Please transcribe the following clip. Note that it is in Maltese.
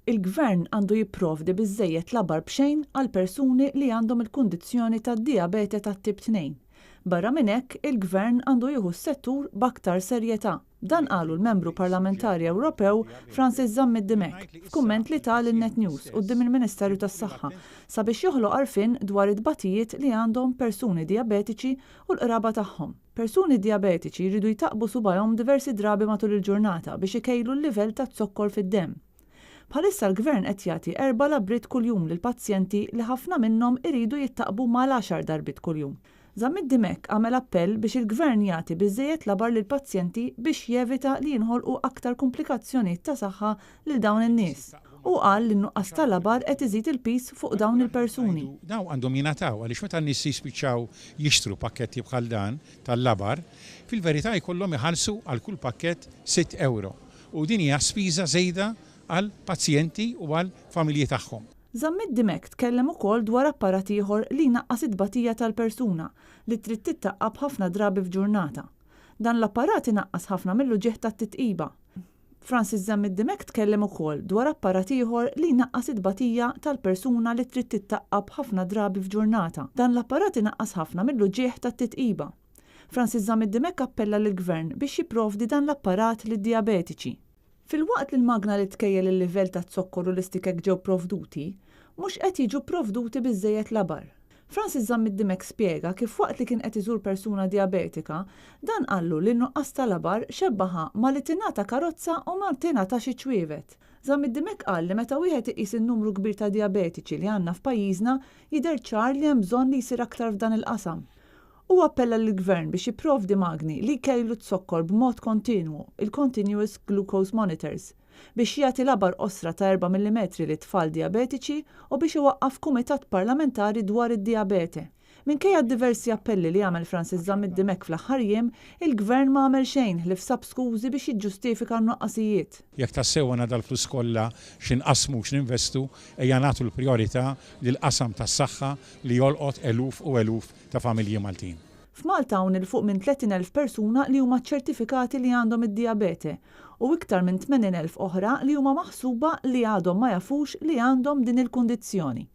Il-gvern għandu jipprovdi biżżejjed labar b'xejn għall-persuni li għandhom il-kundizzjoni tad-dijabete tat-tip 2. Barra minn hekk, il-gvern għandu jieħu s-settur b'aktar serjetà. Dan qalu l-membru parlamentari Ewropew Francis f'kumment li tal in-Net News quddiem il-Ministerju tas-Saħħa sabiex joħloq għarfien dwar id-dbattijiet li għandhom persuni dijabetiċi u l-qraba tagħhom. Persuni dijabetiċi jridu jtaqbu subajhom diversi drabi matul il-ġurnata biex ikejlu l-livell ta' zokkor fid-demm. Bħalissa l-gvern qed jagħti 4 labrit kuljum lill-pazjenti li ħafna minnhom iridu jittaqbu mal-10 darbit kuljum. Għamel appell biex il-gvern jagħti biżżejjed labar lill-pazjenti biex jevita li jinħolqu aktar komplikazzjonijiet ta' saħħa lil dawn in-nies. U qal li n-nuqqas ta' labar qed iżid il-pis fuq dawn il-persuni. Daw għandhom jingħataw għaliex meta n-nies jispiċċaw jixtru pakketti bħal dan tal-labar, fil-verità jkollhom iħallsu għal kull pakkett 6 euro. U din hija spiża żejda għal pazjenti u għal familji tagħhom. Tkellem ukoll dwar apparat ieħor li jnaqqas id-tbatija tal-persuna li trid tittaqqab ħafna drabi f'ġurnata. Dan l-apparat inaqqas ħafna mill-uġigħ tat-titqiba. Francis tkellem ukoll dwar apparat ieħor li jnaqqas id-tbatija tal-persuna li trid tittaqqab ħafna drabi f'ġurnata. Dan l-apparat inaqqas ħafna mill-uġigħ tat-titqiba. Francis appella lill-gvern biex jipprovdi dan l-apparat lid-dijabetiċi. Fil-waqt li l-magna li tkejjel il-livell ta' zokkor u l-istikek ġew provduti, mhux qed jiġu provduti biżżejjed labar. Francis spjega kif waqt li kien qed iżur persuna diabetika, dan qallu li n-nuqqas ta' labar xebbaħa ma li tingħata karozza u ma tingħata xi ċwievet. Qal li meta wieħed iqis in-numru kbir ta' diabetiċi li għandna f'pajjiżna jidher ċar li hemm bżonn li jsir aktar f'dan il-qasam. U appella lill-gvern biex jipprovdi magni li jkejlu t-zokkor b'mod kontinwu, il-Continuous Glucose Monitors, biex jagħti labar qosra ta' 4 mm li tfal dijabetiċi u biex iwaqqaf kumitat parlamentari dwar id-dijabete. Minkejja diversi appelli li għamel Francis fl-aħħar jiem, il-gvern ma għamel xejn li fsab skużi biex jiġġustifika n-nuqqasijiet. Jekk tassew dal-flus kollha x'inqasmu x'ninvestu ejja nagħtu l-prijorità lill-qasam tas-saħħa li jolqot eluf u eluf ta' familji Maltin. F'Malta hawn il-fuq minn 30,000 persuna li huma ċertifikati li għandhom id-dijabete u iktar minn 80,000 oħra li huma maħsuba li għadhom ma jafux li għandhom din il-kundizzjoni.